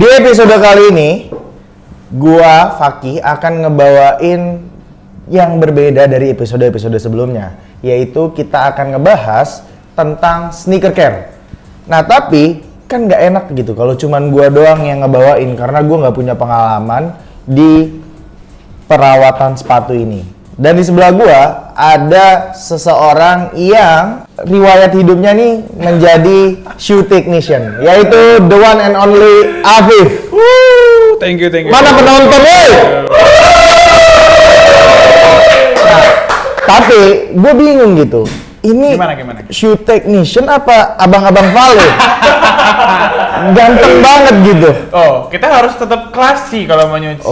Di episode kali ini, gua Fakih akan ngebawain yang berbeda dari episode-episode sebelumnya, yaitu kita akan ngebahas tentang sneaker care. Nah, tapi kan nggak enak gitu kalau cuman gua doang yang ngebawain karena gua nggak punya pengalaman di perawatan sepatu ini. Dan di sebelah gua ada seseorang yang riwayat hidupnya nih menjadi shoe technician, yaitu the one and only Afif. Thank you. Mana penonton, woi? Nah, tapi gue bingung gitu. Ini Gimana? shoe technician apa abang-abang Vale? Ganteng banget gitu. Oh, kita harus tetap classy kalau mau nyuci.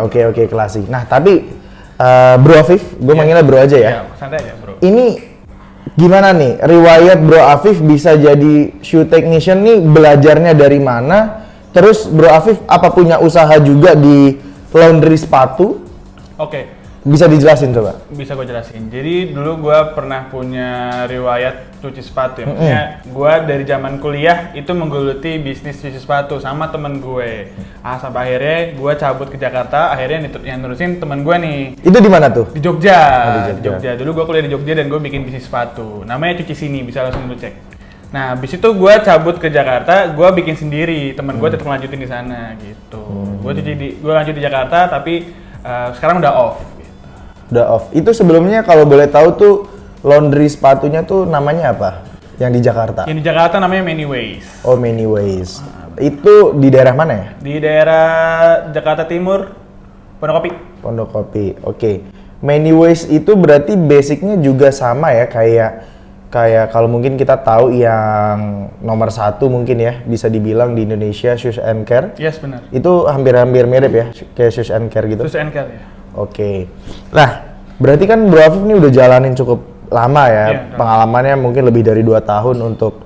Oke, klasik. Nah, tapi Bro Afif, gue manggilnya Bro aja ya. Santai aja, Bro. Ini gimana nih? Riwayat Bro Afif bisa jadi shoe technician nih belajarnya dari mana? Terus Bro Afif apa punya usaha juga di laundry sepatu? Oke. Bisa dijelasin coba? Bisa gue jelasin. Jadi dulu gue pernah punya riwayat cuci sepatu ya. Maksudnya gue dari zaman kuliah itu menggeluti bisnis cuci sepatu sama temen gue. Sampai akhirnya gue cabut ke Jakarta, akhirnya yang nerusin temen gue nih. Itu di mana tuh? Di Jogja. Di Jogja. Dulu gue kuliah di Jogja dan gue bikin bisnis sepatu. Namanya Cuci Sini, bisa langsung lu cek. Nah, abis itu gue cabut ke Jakarta, gue bikin sendiri. Temen gue tetap lanjutin di sana gitu. Gue lanjut di Jakarta, tapi sekarang udah off. Udah off. Itu sebelumnya kalau boleh tahu tuh laundry sepatunya tuh namanya apa? Yang di Jakarta? Yang di Jakarta namanya Many Ways. Oh, Many Ways. Itu di daerah mana ya? Di daerah Jakarta Timur, Pondokopi. Pondokopi. Oke. Many Ways itu berarti basicnya juga sama ya, kayak kalau mungkin kita tahu yang nomor satu mungkin ya bisa dibilang di Indonesia Shoes and Care. Yes, benar. Itu hampir-hampir mirip ya kayak Shoes and Care gitu. Shoes and Care ya. Oke. Nah, berarti kan Bro Afif ini udah jalanin cukup lama ya. Pengalamannya mungkin lebih dari 2 tahun untuk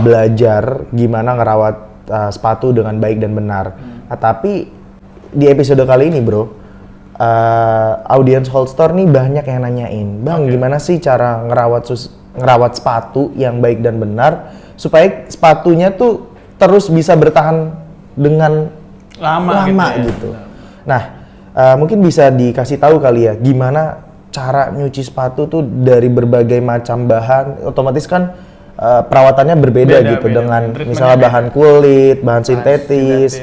belajar gimana ngerawat sepatu dengan baik dan benar. Nah, tapi di episode kali ini, Bro, audience Holstore nih banyak yang nanyain, "Bang, gimana sih cara ngerawat sepatu yang baik dan benar supaya sepatunya tuh terus bisa bertahan dengan lama gitu." Nah, mungkin bisa dikasih tahu kali ya gimana cara nyuci sepatu tuh dari berbagai macam bahan. Otomatis kan perawatannya berbeda gitu dengan misalnya bahan kulit, bahan sintetis,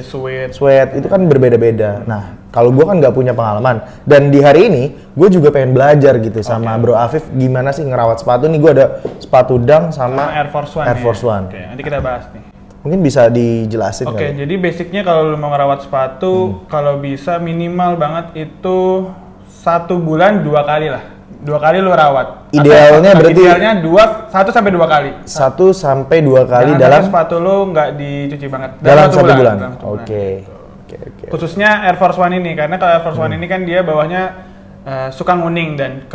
sweat itu kan berbeda-beda. Nah, kalau gue kan nggak punya pengalaman dan di hari ini gue juga pengen belajar gitu sama Bro Afif gimana sih ngerawat sepatu nih. Gue ada sepatu Dunk sama Air Force One. Oke, nanti kita bahas nih. Mungkin bisa dijelasin Oke, jadi basicnya kalau lu mau ngerawat sepatu, kalau bisa minimal banget itu 1 bulan 2 kali lah. 2 kali lu rawat. Idealnya berarti? Idealnya 1 sampai 2 kali. 1 sampai 2 kali Jangan dalam sepatu lu nggak dicuci banget. dalam 1 bulan. Oke. Khususnya Air Force One ini, karena kalau Air Force One ini kan dia bawahnya suka nguning, dan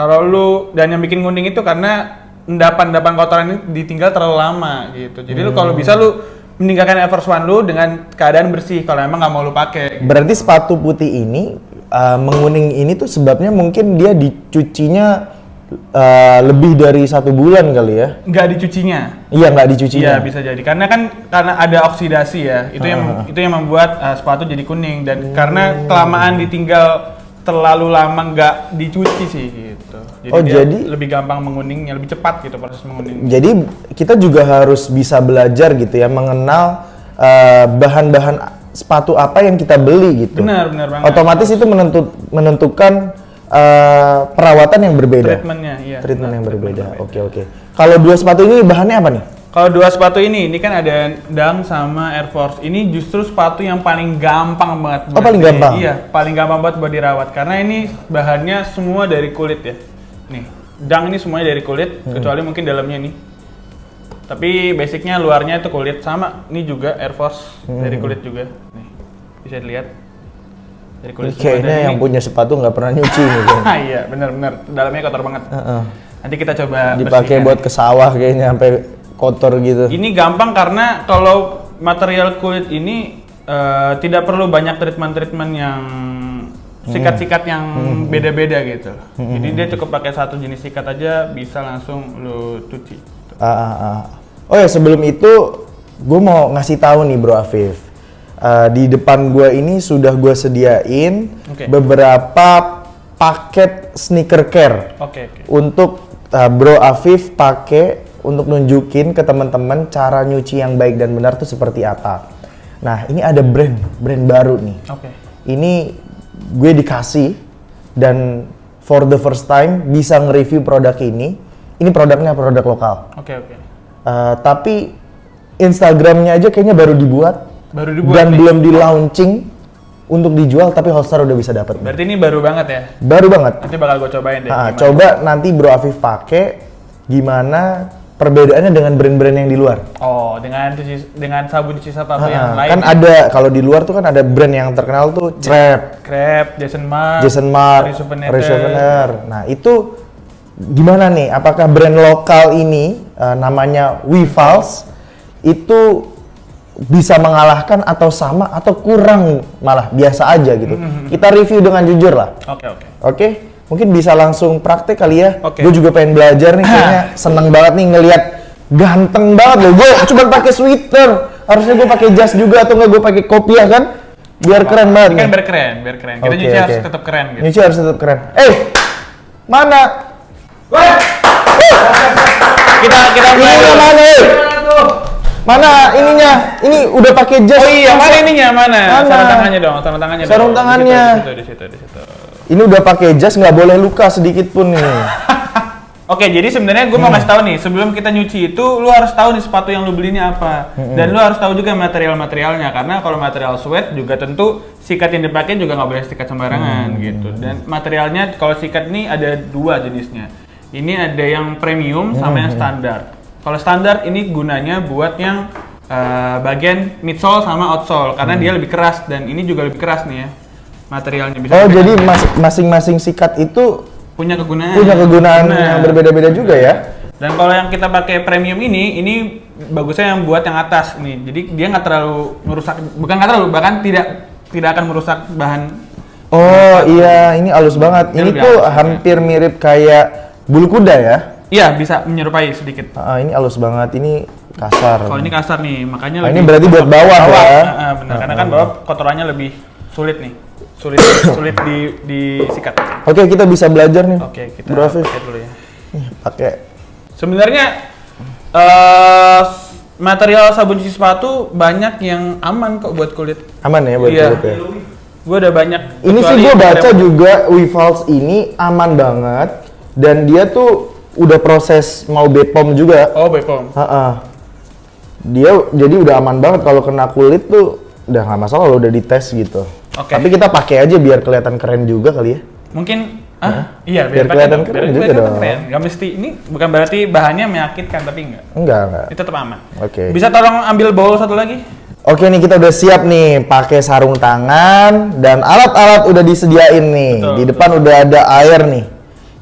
yang bikin nguning itu karena endapan kotoran ini ditinggal terlalu lama gitu. Jadi lu kalau bisa lu meninggalkan Air Force One lu dengan keadaan bersih kalau emang nggak mau lu pakai. Berarti sepatu putih ini menguning ini tuh sebabnya mungkin dia dicucinya lebih dari 1 bulan kali ya? Nggak dicucinya. Iya, nggak dicucinya. Iya, bisa jadi karena ada oksidasi ya. Itu yang membuat sepatu jadi kuning, dan karena kelamaan ditinggal terlalu lama nggak dicuci sih gitu. Jadi lebih gampang menguningnya, lebih cepat gitu proses menguning. Jadi kita juga harus bisa belajar gitu ya, mengenal bahan-bahan sepatu apa yang kita beli gitu. Benar banget. Otomatis itu menentukan perawatan yang berbeda. Treatment yang berbeda. Oke. Kalau 2 sepatu ini bahannya apa nih? Kalau 2 sepatu ini kan ada Dunk sama Air Force. Ini justru sepatu yang paling gampang banget. Paling gampang? Iya, paling gampang banget buat dirawat. Karena ini bahannya semua dari kulit ya. Nih, Dunk ini semuanya dari kulit, kecuali mungkin dalamnya nih. Tapi basicnya luarnya itu kulit. Sama, ini juga Air Force dari kulit juga. Nih, bisa dilihat. Dari kulit semua. Kayaknya yang punya sepatu nggak pernah nyuci nih. Iya, benar. Dalamnya kotor banget. Nanti kita coba dipakai buat ke sawah kayaknya sampai kotor gitu. Ini gampang karena kalau material kulit ini tidak perlu banyak treatment yang sikat-sikat yang beda-beda gitu. Jadi dia cukup pakai 1 jenis sikat aja bisa langsung lu cuci. Oh ya, sebelum itu gue mau ngasih tahu nih Bro Afif. Di depan gua ini sudah gua sediain beberapa paket sneaker care untuk Bro Afif pakai untuk nunjukin ke teman-teman cara nyuci yang baik dan benar tuh seperti apa. Nah, ini ada brand baru nih. Ini gue dikasih dan for the first time bisa nge-review produk ini. Ini produknya produk lokal. Tapi Instagramnya aja kayaknya baru dibuat dan nih. belum di launching untuk dijual, tapi Holstar udah bisa dapat. Berarti ini baru banget ya? Baru banget. Nanti bakal gue cobain deh. Coba nanti Bro Afif pakai, gimana perbedaannya dengan brand-brand yang di luar. Oh, dengan sabun cuci sepatu yang lain. Kan ada, kalau di luar tuh kan ada brand yang terkenal tuh Crep, Jason Mark, Souvenir. Nah, itu gimana nih? Apakah brand lokal ini namanya Wivals itu bisa mengalahkan atau sama atau kurang malah biasa aja gitu. Kita review dengan jujur lah. Oke? Mungkin bisa langsung praktek kali ya. Gue juga pengen belajar nih, kayaknya seneng banget nih ngelihat ganteng banget loh. Gue cuma pakai sweater, harusnya gue pakai jas juga atau enggak gue pakai kopiah kan? Biar keren banget. Ini kan biar keren. Kita nyuci harus tetap keren gitu. Nyuci harus tetap keren. Mana? Kita mulai mana? Mana ininya? Ini udah pakai jas. Oh iya, mana ininya? Mana? Sarung tangannya dong, sarung tangannya. Di situ. Ini udah pakai jas, nggak boleh luka sedikit pun nih. Oke, jadi sebenarnya gue mau ngasih tahu nih, sebelum kita nyuci itu lu harus tahu nih sepatu yang lu beli ini apa. Dan lu harus tahu juga material-materialnya, karena kalau material sweat juga tentu sikat yang dipakai juga nggak boleh sikat sembarangan gitu. Dan materialnya kalau sikat ini ada dua jenisnya. Ini ada yang premium sama yang standar. Kalau standar ini gunanya buat yang bagian midsole sama outsole karena dia lebih keras dan ini juga lebih keras nih ya materialnya. Jadi masing-masing sikat itu punya kegunaan yang berbeda-beda juga ya. Dan kalau yang kita pakai premium ini bagusnya yang buat yang atas nih. Jadi dia nggak terlalu merusak, bahkan tidak akan merusak bahan. Oh iya, ini halus banget. Ini tuh hampir mirip kayak bulu kuda ya. Iya, bisa menyerupai sedikit. Ini halus banget, ini kasar. Kalau ini kasar nih, makanya ini berarti buat bawah ya. Benar, karena kan bawah kotorannya lebih sulit nih. Sulit disikat. Oke, kita bisa belajar nih. Oke, kita pakai dulu ya. Pakai. Sebenarnya material sabun cuci sepatu banyak yang aman kok buat kulit. Aman ya buat kulit ya. Gue udah banyak. Ini sih gue baca juga Wivals ini aman banget dan dia tuh udah proses mau BPOM juga. Oh, BPOM. Dia jadi udah aman banget kalau kena kulit tuh udah nggak masalah, udah dites gitu. Tapi kita pakai aja biar kelihatan keren juga kali ya. Mungkin iya biar kelihatan keren juga dong. Gak mesti, ini bukan berarti bahannya menyakitkan, tapi enggak. Itu tetap aman. Bisa tolong ambil bowl satu lagi? Oke nih, kita udah siap nih pakai sarung tangan dan alat-alat udah disediain nih. Di depan udah ada air nih.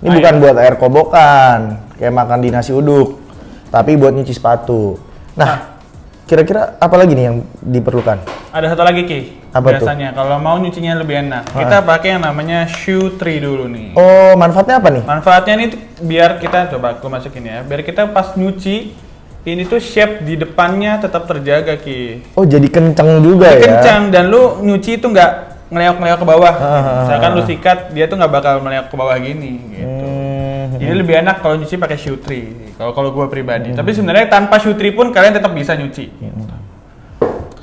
Ini bukan buat air kobokan, kayak makan di nasi uduk, tapi buat nyuci sepatu. Nah, kira-kira apa lagi nih yang diperlukan? Ada satu lagi, Ki. Apa biasanya kalau mau nyucinya lebih enak, kita pakai yang namanya shoe tree dulu nih. Oh, manfaatnya apa nih? Manfaatnya nih biar kita, coba aku masukin ya, biar kita pas nyuci, ini tuh shape di depannya tetap terjaga, Ki. Oh, jadi kenceng juga ya? Kencang, dan lu nyuci itu nggak ngeleok-ngeleok ke bawah. Misalkan lu sikat, dia tuh nggak bakal meleok ke bawah gini gitu. Jadi lebih enak kalau nyuci pakai shoe tree. Kalau gue pribadi. Tapi sebenarnya tanpa shoe tree pun kalian tetap bisa nyuci.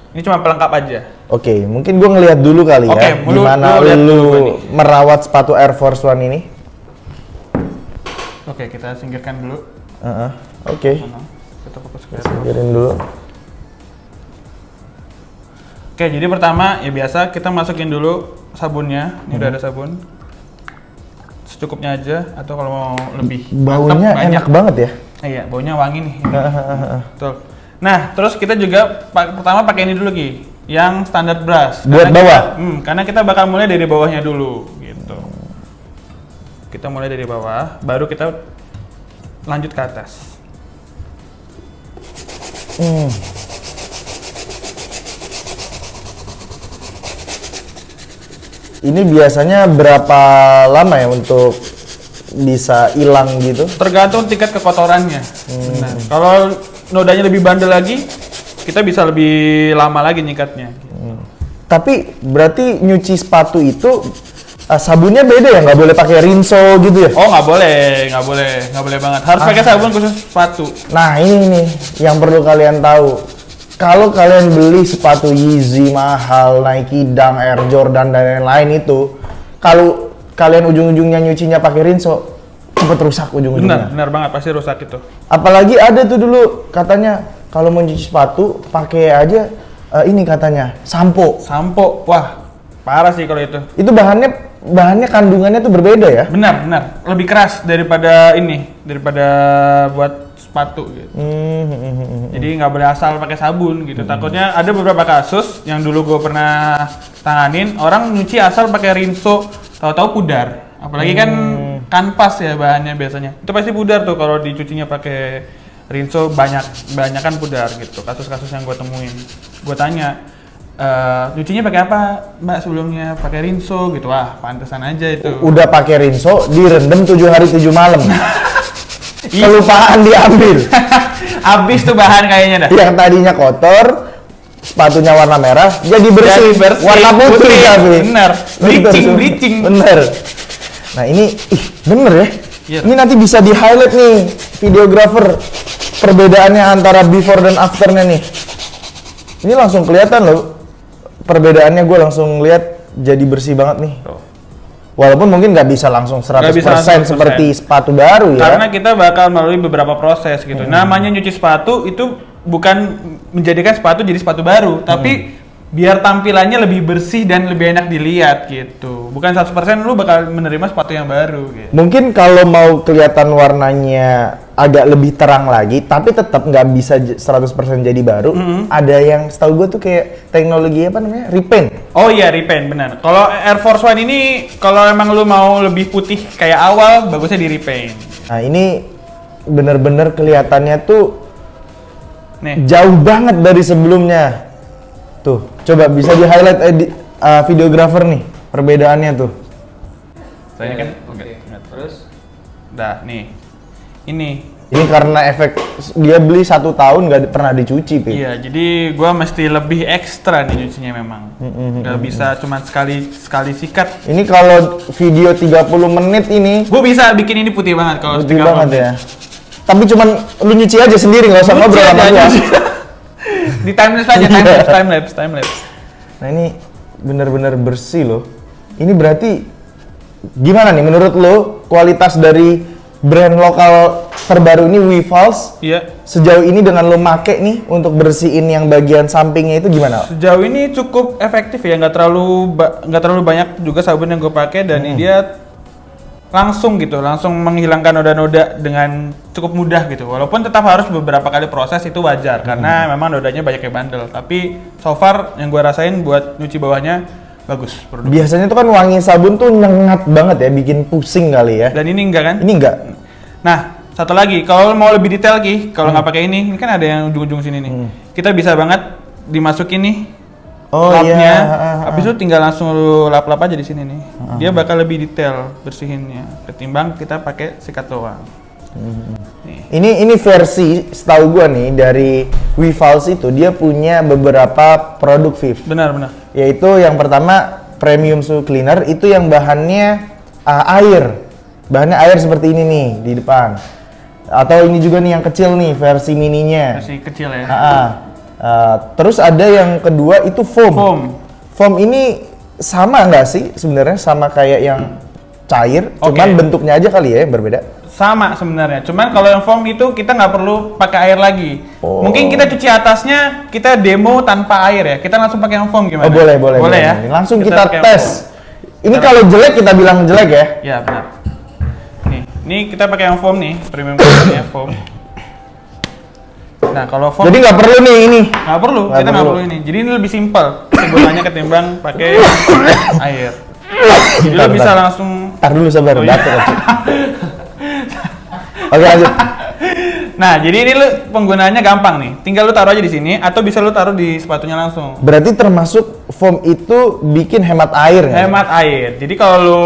Ini cuma pelengkap aja. Oke, mungkin gue ngeliat dulu kali ya. Gimana lu merawat sepatu Air Force One ini? Oke, kita singkirkan dulu. Oke. Kita fokus ke singkirin dulu. Oke, jadi pertama ya biasa kita masukin dulu sabunnya. Ini udah ada sabun. Secukupnya aja, atau kalau mau lebih baunya enak banget ya. Iya, baunya wangi nih. Betul. Nah, terus kita juga pertama pakai ini dulu, Ki. Yang standar brush. Buat bawah? Karena kita bakal mulai dari bawahnya dulu gitu. Kita mulai dari bawah, baru kita lanjut ke atas. Ini biasanya berapa lama ya untuk bisa hilang gitu? Tergantung tingkat kekotorannya. Benar. Kalau nodanya lebih bandel lagi, kita bisa lebih lama lagi nyikatnya. Tapi berarti nyuci sepatu itu sabunnya beda ya? Nggak boleh pakai Rinso gitu ya? Oh nggak boleh banget. Harus pakai sabun khusus sepatu. Nah ini nih yang perlu kalian tahu. Kalau kalian beli sepatu Yeezy mahal, Nike Dunk, Air Jordan dan lain-lain itu, kalau kalian ujung-ujungnya nyucinya pakai Rinso, cepet rusak ujung-ujungnya. Benar banget, pasti rusak itu. Apalagi ada tuh dulu katanya kalau mau nyuci sepatu pakai aja ini katanya sampo. Sampo, wah parah sih kalau itu. Itu bahannya kandungannya tuh berbeda ya? Benar, lebih keras daripada buat sepatu gitu. Jadi nggak boleh asal pakai sabun gitu. Takutnya ada beberapa kasus yang dulu gue pernah tanganin, orang nyuci asal pakai Rinso, tahu-tahu pudar. Apalagi kan kanvas ya bahannya biasanya. Itu pasti pudar tuh kalau dicucinya pakai Rinso, banyak kan pudar gitu. Kasus-kasus yang gue temuin. Gue tanya, nyucinya pakai apa Mbak sebelumnya? Pakai Rinso gitu. Wah, pantesan aja itu. Udah pakai Rinso, direndam 7 hari 7 malam. Kelupaan diambil. Habis tuh bahan kayaknya dah. Yang tadinya kotor, sepatunya warna merah, jadi bersih. Warna putih tapi. Bener. Bleaching. Bener. Nah ini, bener ya. Iya. Ini nanti bisa di highlight nih, videographer, perbedaannya antara before dan afternya nih. Ini langsung kelihatan loh, perbedaannya gue langsung lihat jadi bersih banget nih. Walaupun mungkin nggak bisa langsung 100% seperti sepatu baru ya. Karena kita bakal melalui beberapa proses gitu. Namanya nyuci sepatu itu bukan menjadikan sepatu jadi sepatu baru, tapi biar tampilannya lebih bersih dan lebih enak dilihat gitu. Bukan 100% lu bakal menerima sepatu yang baru gitu. Mungkin kalau mau kelihatan warnanya agak lebih terang lagi, tapi tetap nggak bisa 100% jadi baru. Ada yang setahu gue tuh kayak teknologi apa namanya? Repaint. Oh iya, repaint benar. Kalau Air Force One ini kalau emang lu mau lebih putih kayak awal, bagusnya di repaint. Nah, ini bener-bener kelihatannya tuh Nih. jauh banget dari sebelumnya. Tuh, coba bisa di-highlight videographer nih, perbedaannya tuh. Saya kan terus dah nih. Ini karena efek dia beli 1 tahun nggak pernah dicuci, Pi. iya, jadi gua mesti lebih ekstra nih nyucinya memang. Nggak bisa cuma sekali sikat. Ini kalau video 30 menit ini Gua bisa bikin ini putih banget kalau putih 30 banget menit. ya. Tapi cuman lu nyuci aja sendiri, nggak usah ngobrol sama gua. Di timelapse aja, timelapse. Nah ini bener-bener bersih loh. Ini berarti gimana nih menurut lo kualitas dari brand lokal terbaru ini WeFalls? Iya. Sejauh ini dengan lo make nih untuk bersihin yang bagian sampingnya itu gimana? Sejauh ini cukup efektif ya, nggak terlalu banyak juga sabun yang gue pakai dan dia langsung menghilangkan noda-noda dengan cukup mudah gitu. Walaupun tetap harus beberapa kali proses, itu wajar karena memang nodanya banyak yang bandel. Tapi so far yang gue rasain buat nyuci bawahnya bagus produk. Biasanya tuh kan wangi sabun tuh nyengat banget ya, bikin pusing kali ya. Dan ini enggak kan? Ini enggak. Nah, satu lagi, kalau mau lebih detail lagi, kalau nggak pakai ini kan ada yang ujung-ujung sini nih. Kita bisa banget dimasukin nih lapnya, iya. habis itu tinggal langsung lu lap-lap aja di sini nih. Dia bakal lebih detail bersihinnya ketimbang kita pakai sikat doang. Ini versi setahu gua nih dari WeFalls itu dia punya beberapa produk Viv. Benar. Yaitu yang pertama Premium Shoe Cleaner, itu yang bahannya air. Bahannya air seperti ini nih di depan. Atau ini juga nih yang kecil nih versi mininya. Versi kecil ya. Terus ada yang kedua itu foam. Foam ini sama nggak sih sebenarnya, sama kayak yang cair, cuman bentuknya aja kali ya yang berbeda. Sama sebenarnya, cuman kalau yang foam itu kita nggak perlu pakai air lagi. Mungkin kita cuci atasnya, kita demo tanpa air ya. Kita langsung pakai yang foam gimana? Oh boleh ya. Langsung kita tes. Ini kalau jelek kita bilang jelek ya? Ya benar. Nih kita pakai yang foam nih, premium ya foam. Nah kalau foam jadi nggak perlu nih ini. Nggak perlu, kita nggak perlu ini. Jadi ini lebih simpel penggunaannya ketimbang pakai air. Jadi lo bisa langsung. Ntar dulu sabar, batuk. Oke lanjut. Nah jadi ini lu penggunaannya gampang nih. Tinggal lu taruh aja di sini atau bisa lu taruh di sepatunya langsung. Berarti termasuk foam itu bikin hemat air ya? Hemat air. Jadi kalau lu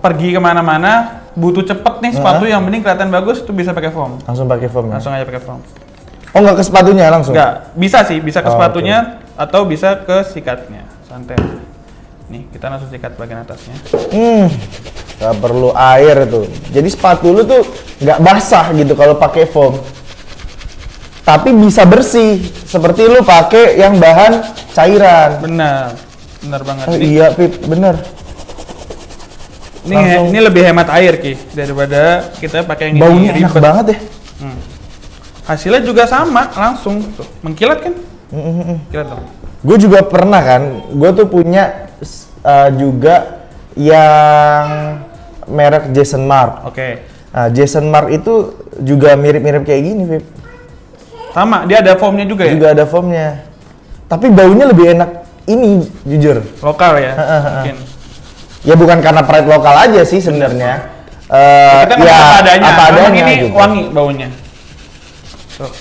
pergi kemana-mana butuh cepet nih sepatu yang mending kelihatan bagus tuh bisa pakai foam. Langsung pakai foam ya? Langsung aja pakai foam. Oh nggak ke sepatunya langsung? Nggak, bisa sih, bisa ke sepatunya atau bisa ke sikatnya. santai. Nih, kita langsung sikat bagian atasnya. Gak perlu air tuh. Jadi sepatu lu tuh nggak basah gitu kalau pakai foam. Tapi bisa bersih seperti lu pakai yang bahan cairan. Benar banget. Oh iya, Pip, bener. Ini lebih hemat air Ki daripada kita pakai yang baunya ini enak ribet. banget ya. Hasilnya juga sama, langsung tuh. Mengkilat kan? Kilat dong. Gue juga pernah kan, gue tuh punya juga yang merek Jason Mark. Oke. Nah, Jason Mark itu juga mirip-mirip kayak gini, Pip. Sama, dia ada foamnya juga ya? Juga ada foamnya. Tapi baunya lebih enak ini, jujur. Lokal ya? Mungkin. Ya bukan karena pride lokal aja sih sebenarnya. Kita ngomong apa adanya. Apa adanya ini gitu. wangi baunya. Tuh.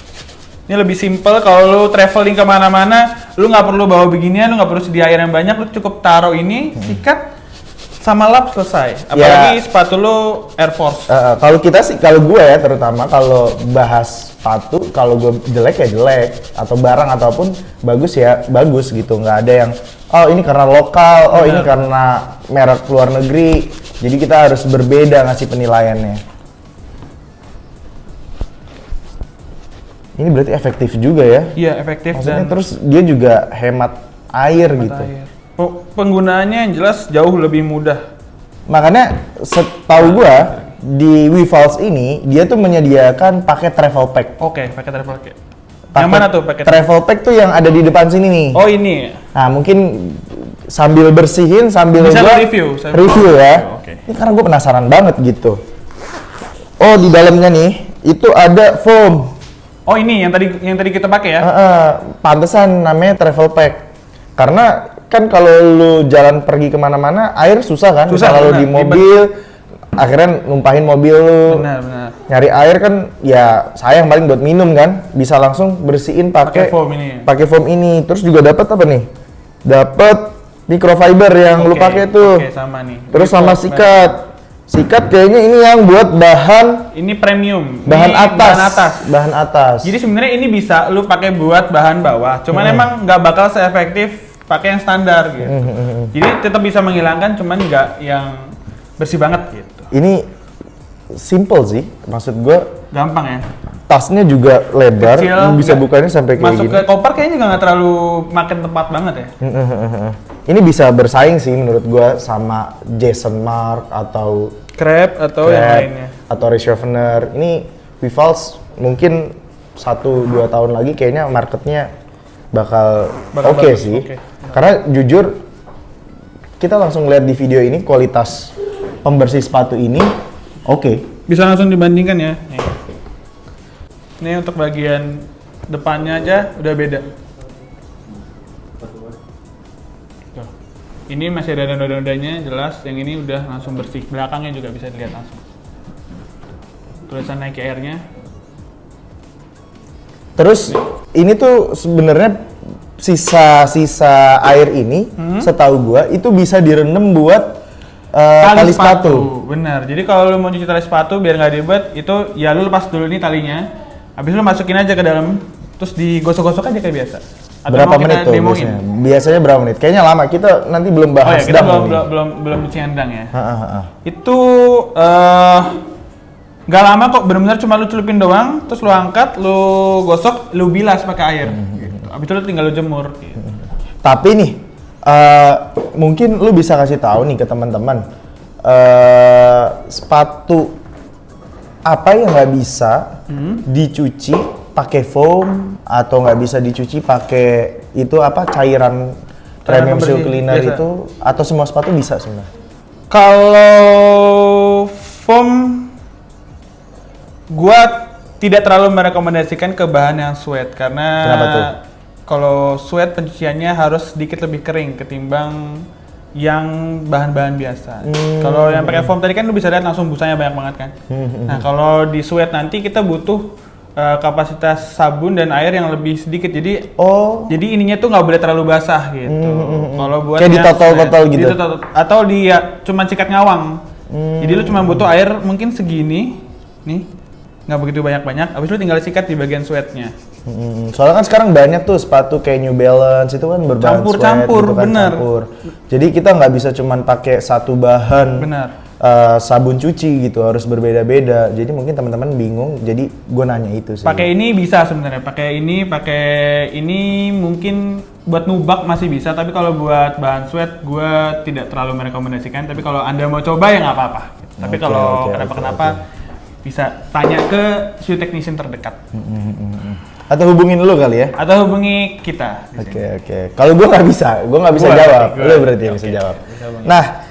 Ini lebih simple kalau lu traveling kemana-mana, lu nggak perlu bawa beginian, lu nggak perlu sedia air yang banyak, lu cukup taruh ini, sikat, sama lap selesai. Apalagi sepatu lu Air Force. Kalau gue ya terutama kalau bahas sepatu, kalau gue jelek ya jelek, atau barang ataupun bagus ya bagus gitu, nggak ada yang oh ini karena lokal, oh ini karena merek luar negeri, jadi kita harus berbeda ngasih penilaiannya. Ini berarti efektif juga ya? Iya efektif. Maksudnya dan terus dia juga hemat air gitu. air. Penggunaannya yang jelas jauh lebih mudah. Makanya setahu gua di WeFalls ini dia tuh menyediakan paket travel pack. Oke, pakai travel pack. Yang mana tuh paket? Travel pack tuh yang ada di depan sini nih. Oh ini. Nah mungkin sambil bersihin sambil Bisa gua review ya. Oke. Ini karena gua penasaran banget gitu. Oh di dalamnya nih itu ada foam. Oh ini yang tadi kita pakai ya? Pantesan namanya travel pack. Karena kan kalau lu jalan pergi kemana-mana air susah kan. Kalau di mobil akhirnya numpahin mobil lu. Benar. Nyari air kan ya sayang paling buat minum kan. Bisa langsung bersihin pakai foam ini. Terus juga dapat apa nih? Dapat microfiber yang lu pakai tuh. Oke, sama nih. Terus sama sikat. Sikat kayaknya ini yang buat bahan ini premium. Bahan Ini atas. Jadi sebenarnya ini bisa lu pakai buat bahan bawah. Cuman emang nggak bakal seefektif pakai yang standar gitu. Jadi tetap bisa menghilangkan, cuman nggak yang bersih banget gitu. Ini simple sih, maksud gua Gampang ya. tasnya juga lebar, Kecil, bisa bukanya sampai kayak masuk gini. ke koper kayaknya juga nggak terlalu makin tempat banget ya. Ini bisa bersaing sih menurut gua sama Jason Mark atau Crab atau yang lainnya. atau Reservener. Ini WeFalls mungkin 1-2 tahun lagi kayaknya marketnya bakal oke sih. Okay. Karena jujur kita langsung lihat di video ini kualitas pembersih sepatu ini oke. Bisa langsung dibandingkan ya. Nih. Ini untuk bagian depannya aja udah beda. Tuh. Ini masih ada noda-nodanya jelas, yang ini udah langsung bersih. Belakangnya juga bisa dilihat langsung. Tulisan Nike Air-nya. Terus ini tuh sebenarnya sisa air ini setahu gua itu bisa direndam buat tali sepatu. Bener. Jadi kalau lu mau cuci tali sepatu biar nggak ribet, itu ya lu lepas dulu nih talinya. Habis lu masukin aja ke dalam, terus digosok-gosok aja kayak biasa. Atau berapa menit tuh biasanya? Biasanya berapa menit? Kayaknya lama. Kita nanti belum bahas. Oh ya, kita belum cuci handang ya. Itu nggak lama kok, bener-bener cuma lu celupin doang, terus lu angkat, lu gosok, lu bilas pakai air. Gitu. Abis itu lu tinggal lu jemur. Gitu. Tapi nih, mungkin lu bisa kasih tahu nih ke teman-teman, sepatu apa yang nggak bisa dicuci pakai foam atau nggak bisa dicuci pakai itu apa cairan premium seal cleaner biasa. Itu atau semua sepatu bisa sebenarnya? Kalau foam gua tidak terlalu merekomendasikan ke bahan yang sweat karena kalau sweat pencuciannya harus sedikit lebih kering ketimbang yang bahan-bahan biasa. Kalau yang pakai foam tadi kan lu bisa lihat langsung busanya banyak banget kan. Nah, kalau di sweat nanti kita butuh kapasitas sabun dan air yang lebih sedikit. Jadi ininya tuh nggak boleh terlalu basah gitu. Kalau buat kayak ditotol-totol gitu. Atau dia cuma sikat ngawang. Jadi lu cuma butuh air mungkin segini nih. Nggak begitu banyak-banyak. Habis lu tinggal sikat di bagian sweatnya. Soalnya kan sekarang banyak tuh sepatu kayak New Balance itu kan berbahan Campur-campur, sweat gitu kan, bener. campur. Jadi kita nggak bisa cuman pakai satu bahan. Benar. Sabun cuci gitu harus berbeda-beda. Jadi mungkin teman-teman bingung. Jadi gue nanya itu sih. Pakai ini bisa sebenarnya. Pakai ini mungkin buat nubak masih bisa. Tapi kalau buat bahan sweat, gue tidak terlalu merekomendasikan. Tapi kalau anda mau coba ya nggak apa-apa. Tapi kalau kenapa bisa tanya ke shoe technician terdekat. Atau hubungin lu kali ya? Atau hubungi kita. Oke. Kalau gue nggak bisa jawab. Lu berarti yang bisa jawab. Nah,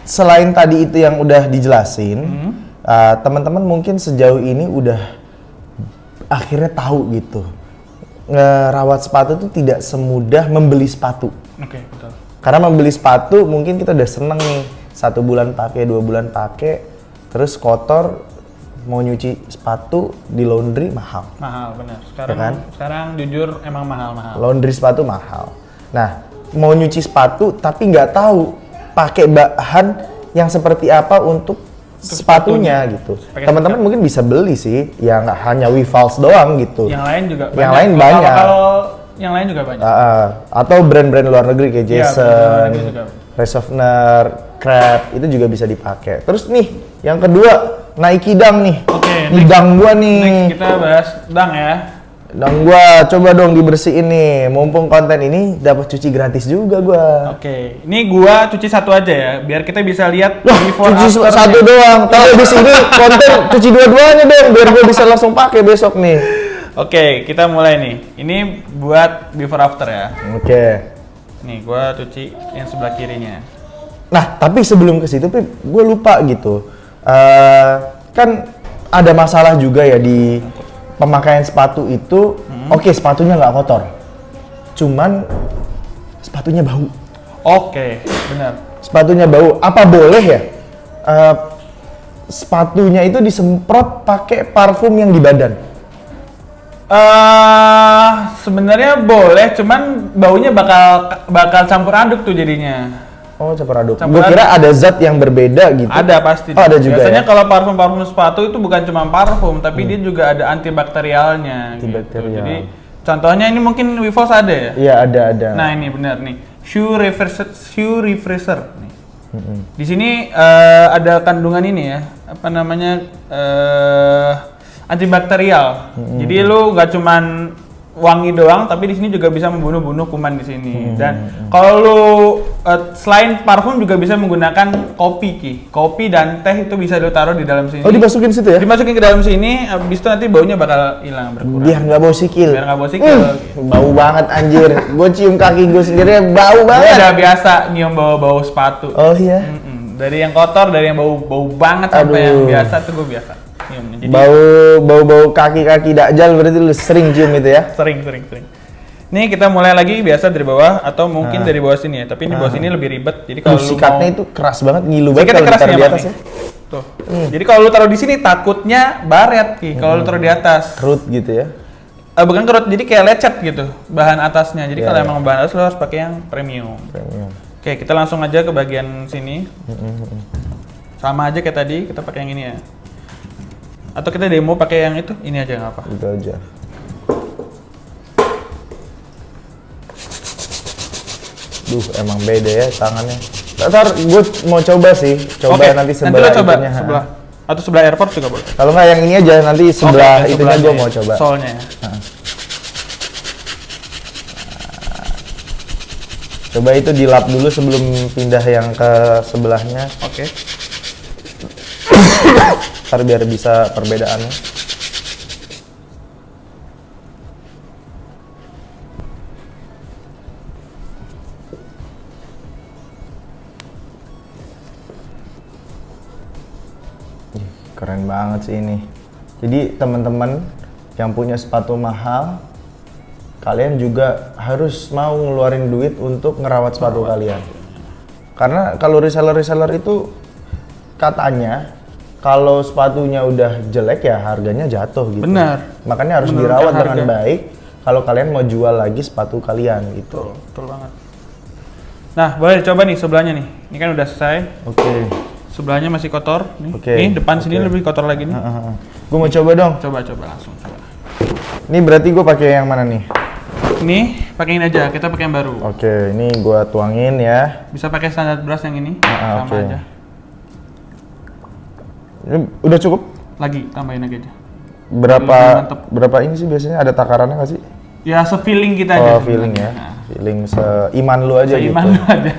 selain tadi itu yang udah dijelasin, teman-teman mungkin sejauh ini udah akhirnya tahu gitu. Ngerawat sepatu itu tidak semudah membeli sepatu. Oke, betul. Karena membeli sepatu mungkin kita udah seneng nih, 1 bulan pakai, 2 bulan pakai, terus kotor, mau nyuci sepatu di laundry mahal. Mahal, benar. Sekarang jujur emang mahal-mahal. Laundry sepatu mahal. Nah, mau nyuci sepatu tapi nggak tahu pakai bahan yang seperti apa untuk sepatunya gitu. Teman-teman mungkin bisa beli sih, ya nggak hanya Wifals doang gitu. Yang lain juga banyak. Yang lain banyak. Yang lain juga banyak. Atau brand-brand luar negeri kayak Jason, juga. Resofner, Crab itu juga bisa dipakai. Terus nih, yang kedua Nike Dunk nih. Oke. Ini Dunk gua nih. Next kita bahas Dunk ya. Dang gua coba dong dibersihin nih, mumpung konten ini dapat cuci gratis juga gua. Oke, ini gua cuci satu aja ya, biar kita bisa lihat before cuci satu doang. Kalau di sini konten cuci dua-duanya dong, biar gua bisa langsung pakai besok nih. Oke, kita mulai nih. Ini buat before after ya. Oke. Nih, gua cuci yang sebelah kirinya. Nah, tapi sebelum ke situ, Pip, gua lupa gitu. Kan ada masalah juga ya di pemakaian sepatu itu. Oke, sepatunya nggak kotor, cuman sepatunya bau. Oke, benar. Sepatunya bau. Apa boleh ya sepatunya itu disemprot pakai parfum yang di badan? Sebenarnya boleh, cuman baunya bakal campur aduk tuh jadinya. Oh, campur aduk. Gue kira ada zat yang berbeda gitu. Ada pasti. Oh, ada juga. Biasanya ya? kalau parfum sepatu itu bukan cuma parfum, tapi dia juga ada antibakterialnya. Antibakterial. Gitu. Jadi contohnya ini mungkin Wifals ada ya? Iya, ada. Nah, ini benar nih. Shoe refresher nih. Di sini ada kandungan ini ya, apa namanya? Antibakterial. Jadi lu nggak cuman wangi doang, tapi di sini juga bisa membunuh kuman di sini. Dan kalau lu selain parfum juga bisa menggunakan kopi dan teh, itu bisa lu taruh di dalam sini. Oh, dimasukin situ ya? Dimasukin ke dalam sini, habis itu nanti baunya bakal hilang, berkurang. Biar nggak bau sikil. Gitu. Bau banget anjir. Gue cium kaki gue sendiri bau banget. Gue udah biasa nyium bau sepatu. Oh iya. Dari yang kotor, dari yang bau banget sampai yang biasa tuh gue biasa. Jadi, bau kaki dakjal berarti lu sering cium itu ya? Sering. Nih kita mulai lagi biasa dari bawah atau mungkin dari bawah sini ya. Tapi ini bawah sini lebih ribet. Jadi kalau sikatnya itu keras banget, ngilu banget kalau ditaruh di atas ya. Tuh. Jadi kalau lu taruh di sini takutnya baret Ki. Kalau lu taruh di atas. Kerut gitu ya? Bukan kerut, jadi kayak lecet gitu bahan atasnya. Jadi kalau emang bahan atas lu harus pakai yang premium. Oke, kita langsung aja ke bagian sini. Sama aja kayak tadi, kita pakai yang ini ya. Atau kita demo pakai yang itu, ini aja nggak apa. Itu aja. Duh, emang beda ya tangannya. Ntar gue mau coba sih, nanti sebelah itunya. Sebelah. Atau sebelah Air Force juga boleh. Kalau nggak yang ini aja, nanti sebelah itunya gue mau coba. Soalnya ya. Coba itu dilap dulu sebelum pindah yang ke sebelahnya. Oke. Ntar biar bisa perbedaannya. Keren banget sih ini. Jadi teman-teman yang punya sepatu mahal, kalian juga harus mau ngeluarin duit untuk ngerawat sepatu kalian. Karena kalau reseller itu katanya kalau sepatunya udah jelek ya harganya jatuh gitu. Benar. Makanya harus dirawat dengan baik kalau kalian mau jual lagi sepatu kalian gitu. Betul banget. Nah, boleh coba nih sebelahnya nih. Ini kan udah selesai. Oke. Sebelahnya masih kotor nih. Oke. Nih depan sini lebih kotor lagi nih. Gue mau coba dong. Coba langsung coba. Ini berarti gue pakai yang mana nih? Ini pakai ini aja, kita pakai yang baru. Oke, ini gue tuangin ya. Bisa pakai standar brush yang ini, sama oke. aja. Ini udah cukup? Lagi, tambahin lagi aja. Berapa ini sih biasanya? Ada takarannya nggak sih? Ya se-feeling kita aja. Oh, feeling ya. Nah, Feeling seiman lu aja seiman gitu. lu aja.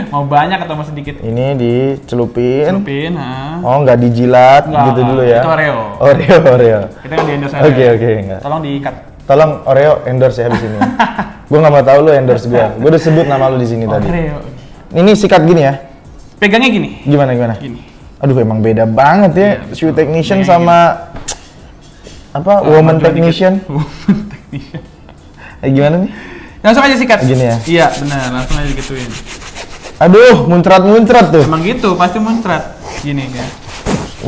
Mau banyak atau mau sedikit? Ini dicelupin. Celupin, ha. Oh, nggak dijilat Nggak, gitu dulu ya. itu Oreo. Oreo. Kita kan di endorse Oke, enggak. Tolong diikat. Tolong Oreo endorse ya habis ini. Gue nggak mau tahu lu endorse gue. Gue udah sebut nama lu di sini tadi. Oreo. Ini sikat gini ya? Pegangnya gini. Gimana? Gini. Aduh, emang beda banget ya, Iya, shoe betul. technician Iya, sama apa? Woman majuan technician. dikit. Woman technician. Gimana nih? Langsung aja sikat. Gini ya? Iya, benar. Langsung aja gituin. Aduh, muncrat tuh. Emang gitu, pasti muncrat. Gini ya.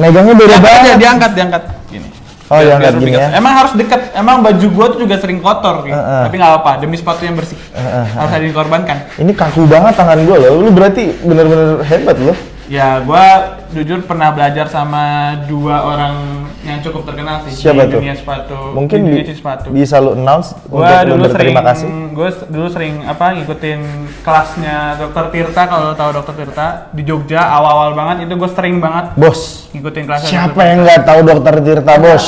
Megangnya beda banget. Diangkat. Gini. Oh, Biar diangkat lebih gini ya? ketat. Emang harus dekat. Emang baju gua tuh juga sering kotor gitu. Tapi nggak apa-apa, demi sepatu yang bersih. Harus ada dikorbankan. Ini kaku banget tangan gue loh. Lu berarti bener-bener hebat loh. Ya, gua jujur pernah belajar sama 2 orang yang cukup terkenal sih Siapa di tuh? dunia sepatu. Mungkin di dunia sepatu. bisa lu announce Gua untuk lu berterima kasih. Gue dulu sering ngikutin kelasnya Dokter Tirta, kalau lo tahu Dokter Tirta di Jogja awal-awal banget itu gue sering banget Bos, ngikutin kelasnya. siapa Dr. yang nggak tahu Dokter Tirta, Bos?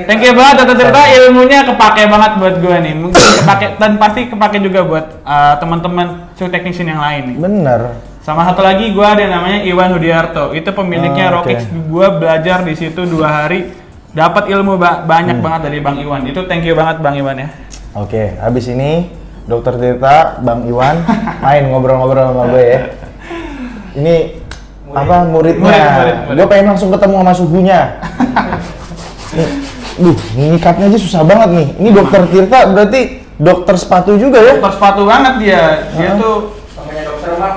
Thank you banget Dokter Tirta, ilmunya kepake banget buat gue nih. Mungkin kepake dan pasti kepake juga buat teman-teman shoe technician yang lain nih. Bener. Sama satu lagi gue ada namanya Iwan Hudiarto. Itu pemiliknya Oke. Rockix. Gue belajar di situ 2 hari, dapat ilmu banyak banget dari Bang Iwan. Itu thank you banget Bang Iwan ya. Oke, habis ini Dokter Tirta, Bang Iwan main ngobrol-ngobrol sama gue ya. Ini apa muridnya? Murid. Gue pengen langsung ketemu sama suhunya. Ngikatnya aja susah banget nih. Ini Dokter Tirta berarti dokter sepatu juga ya? Dokter sepatu banget dia. Dia tuh namanya Dokter Mark.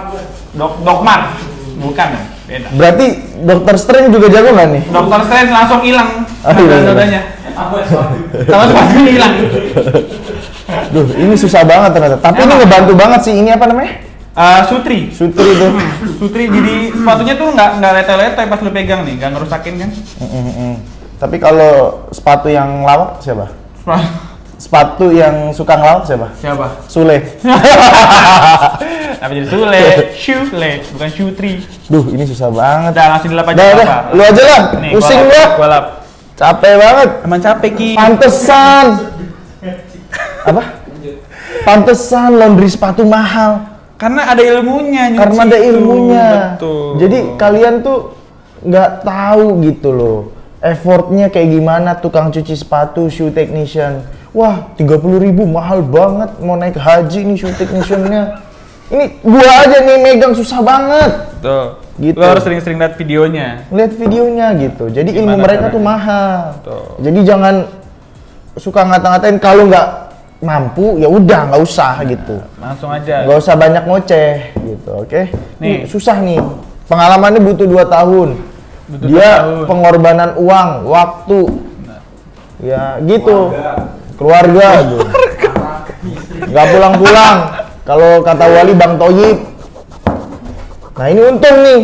Dok Mark. Bukan ya? Beda. Berarti Dokter Strange juga jago nggak nih? Dokter Strange langsung hilang. Oh, iya. Dadanya. Sama sepatunya hilang. Duh, ini susah banget ternyata. Tapi ini ngebantu banget sih. Ini apa namanya? Sutri. Sutri itu. Sutri, jadi sepatunya tuh nggak letoy-letoy pas lu pegang nih, nggak ngerusakin kan? Tapi kalau sepatu yang lawak siapa? Sepatu yang suka ngelawak siapa? Siapa? Sule. Apa jadi Sule? Shule, bukan Sutri. Duh, ini susah banget. Udah langsung dilap aja. Udah, lu aja lah. Nih, Pusing gua. Gua lap. Capek banget. Emang capek Ki. Pantesan. Apa? Pantesan laundry sepatu mahal. Karena ada ilmunya nyuci. Karena ada itu. ilmunya. Betul. Jadi kalian tuh nggak tahu gitu loh. Effortnya kayak gimana tukang cuci sepatu, shoe technician. Wah, 30.000 mahal banget. Mau naik haji nih shoe techniciannya. Ini gua aja nih megang susah banget. Betul. Gitu. Lo harus sering-sering lihat videonya. Lihat videonya gitu. Jadi Gimana ilmu mereka caranya? tuh mahal. Betul. Jadi jangan suka ngata-ngatain kalau nggak mampu ya udah nggak usah gitu. Langsung aja. Nggak usah banyak ngoceh gitu, oke? Nih. Ini susah nih. Pengalamannya butuh 2 tahun. Butuh Dia 2 tahun. pengorbanan uang, waktu. Ya gitu. Keluarga tuh. Nggak pulang-pulang. Kalau kata Wali Bang Toyib. Nah ini untung nih.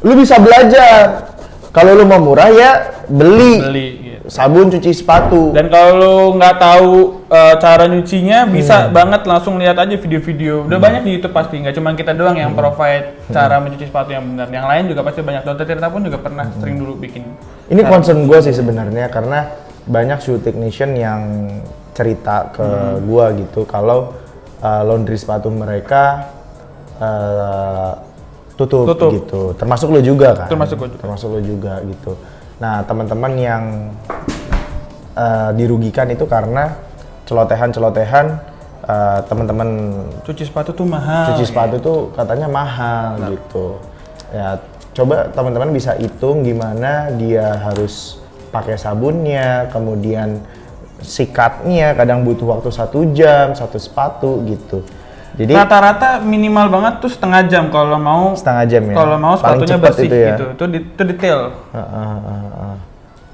Lu bisa belajar. Kalau lu mau murah ya beli. Gitu. Sabun cuci sepatu. Dan kalau lo nggak tahu cara nyucinya, bisa banget langsung lihat aja video-video. Udah banyak di YouTube pasti, nggak cuma kita doang yang provide cara mencuci sepatu yang benar. Yang lain juga pasti banyak. Dokter Tirta pun juga pernah sering dulu bikin. Ini concern gue sih sebenarnya karena banyak shoe technician yang cerita ke gue gitu kalau laundry sepatu mereka tutup gitu. Termasuk lo juga kan? Termasuk gua juga. Termasuk lo juga gitu. Nah teman-teman yang dirugikan itu karena celotehan-celotehan teman-teman Cuci sepatu tuh mahal. cuci sepatu tuh katanya mahal gitu. Ya coba teman-teman bisa hitung gimana dia harus pakai sabunnya, kemudian sikatnya kadang butuh waktu 1 jam, 1 sepatu gitu. Jadi Rata-rata minimal banget tuh setengah jam kalau mau. setengah jam ya. Kalau mau Paling sepatunya cepet bersih itu ya. gitu. Itu detail.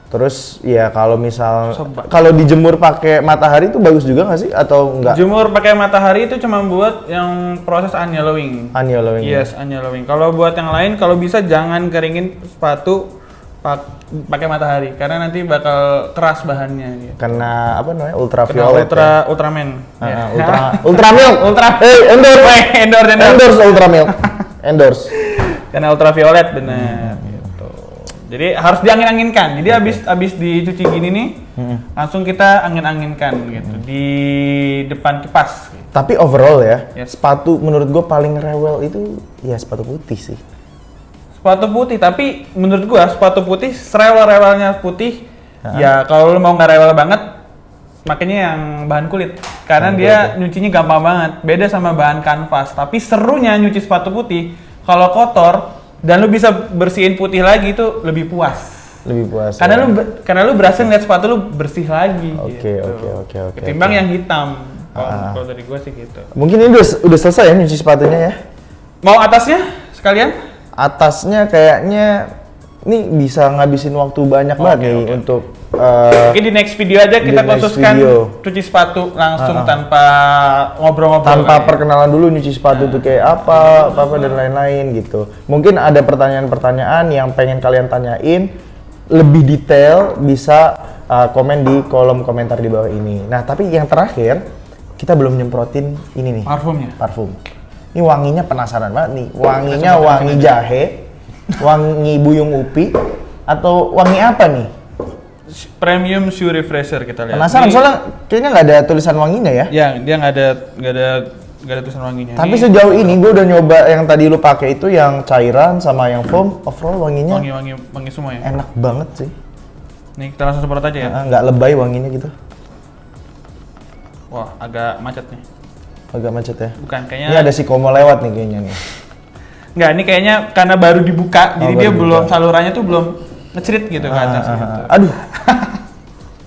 Terus ya kalau misal Coba. kalau dijemur pakai matahari itu bagus juga nggak sih atau enggak? Jemur pakai matahari itu cuma buat yang proses unyellowing. Unyellowing. Yes, unyellowing. Kalau buat yang lain, kalau bisa jangan keringin sepatu pakai matahari karena nanti bakal keras bahannya gitu. Karena apa namanya? Kena Ultraviolet. Ultraman. Ya. Ultramilk. Endorse Ultramilk. Endorse. Karena ultraviolet benar gitu. Jadi harus diangin-anginkan. Jadi habis dicuci gini nih, langsung kita angin-anginkan gitu di depan kipas. Gitu. Tapi overall ya, Yes. sepatu menurut gue paling rewel itu ya sepatu putih sih. Sepatu putih, tapi menurut gua sepatu putih serewel-rewelnya putih. Ya kalau lu mau nggak rewel banget, makanya yang bahan kulit. Karena dia nyucinya gampang banget. Beda sama bahan kanvas. Tapi serunya nyuci sepatu putih, kalau kotor dan lu bisa bersihin putih lagi itu lebih puas. Lebih puas. Karena ya. karena lu berhasil ngeliat sepatu lu bersih lagi. Oke. Ketimbang yang hitam. Kalau dari gua sih gitu. Mungkin ini udah selesai ya nyuci sepatunya ya. Mau atasnya sekalian? Atasnya kayaknya ini bisa ngabisin waktu banyak banget nih untuk Mungkin di next video aja kita next khususkan video. cuci sepatu langsung tanpa ngobrol-ngobrol. tanpa perkenalan dulu nyuci sepatu tuh kayak apa dan lain-lain gitu. Mungkin ada pertanyaan-pertanyaan yang pengen kalian tanyain lebih detail bisa komen di kolom komentar di bawah ini. Nah, tapi yang terakhir kita belum nyemprotin ini nih. Parfum. Ini wanginya penasaran banget nih. Wanginya wangi jahe, wangi buyung upi, atau wangi apa nih? Premium Shoe Refresher kita lihat. Penasaran soalnya kayaknya nggak ada tulisan wanginya ya. Ya, dia nggak ada tulisan wanginya. Tapi sejauh ini gue udah nyoba yang tadi lu pakai itu yang cairan sama yang foam, overall wanginya wangi semua ya. enak banget sih. Nih kita langsung semprot aja ya. Nggak lebay wanginya gitu. Wah, agak macet nih. Agak macet ya. Bukan, kayaknya. Ini ada si Komo lewat nih kayaknya nih. Nggak, ini kayaknya karena baru dibuka, jadi baru dia dibuka. belum salurannya tuh belum ngecerit gitu ke atas gitu. Aduh.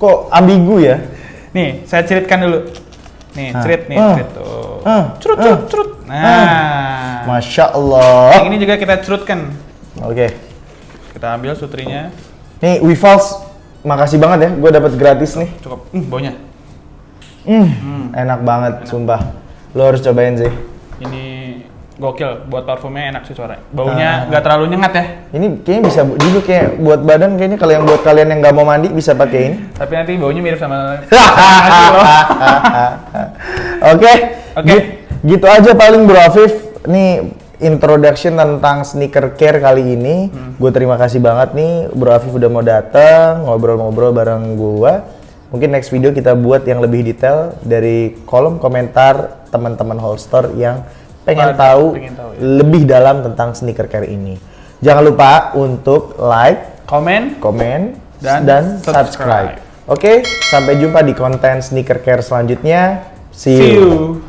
Kok ambigu ya? Nih, saya ceritkan dulu. Nih, cerit tuh. Curut. Nah. Masya Allah. Yang ini juga kita curutkan. Oke. Kita ambil sutrinya. Nih, Wifals, makasih banget ya, gue dapat gratis nih. Cukup. Baunya. Enak banget, sumpah. Lo harus cobain sih. Ini gokil, buat parfumnya enak sih suaranya. Baunya nggak terlalu nyengat ya. Ini kayaknya bisa juga kayak buat badan, kayaknya kalau yang buat kalian yang nggak mau mandi bisa pakai ini. Tapi nanti baunya mirip sama Oke. Oke. Gitu aja paling Bro Afif. Nih introduction tentang sneaker care kali ini. Gue terima kasih banget nih Bro Afif udah mau datang ngobrol-ngobrol bareng gue. Mungkin next video kita buat yang lebih detail dari kolom komentar teman-teman Holster yang pengen tahu ya. lebih dalam tentang sneaker care ini. Jangan lupa untuk like, komen, dan subscribe. Oke, sampai jumpa di konten sneaker care selanjutnya. See you.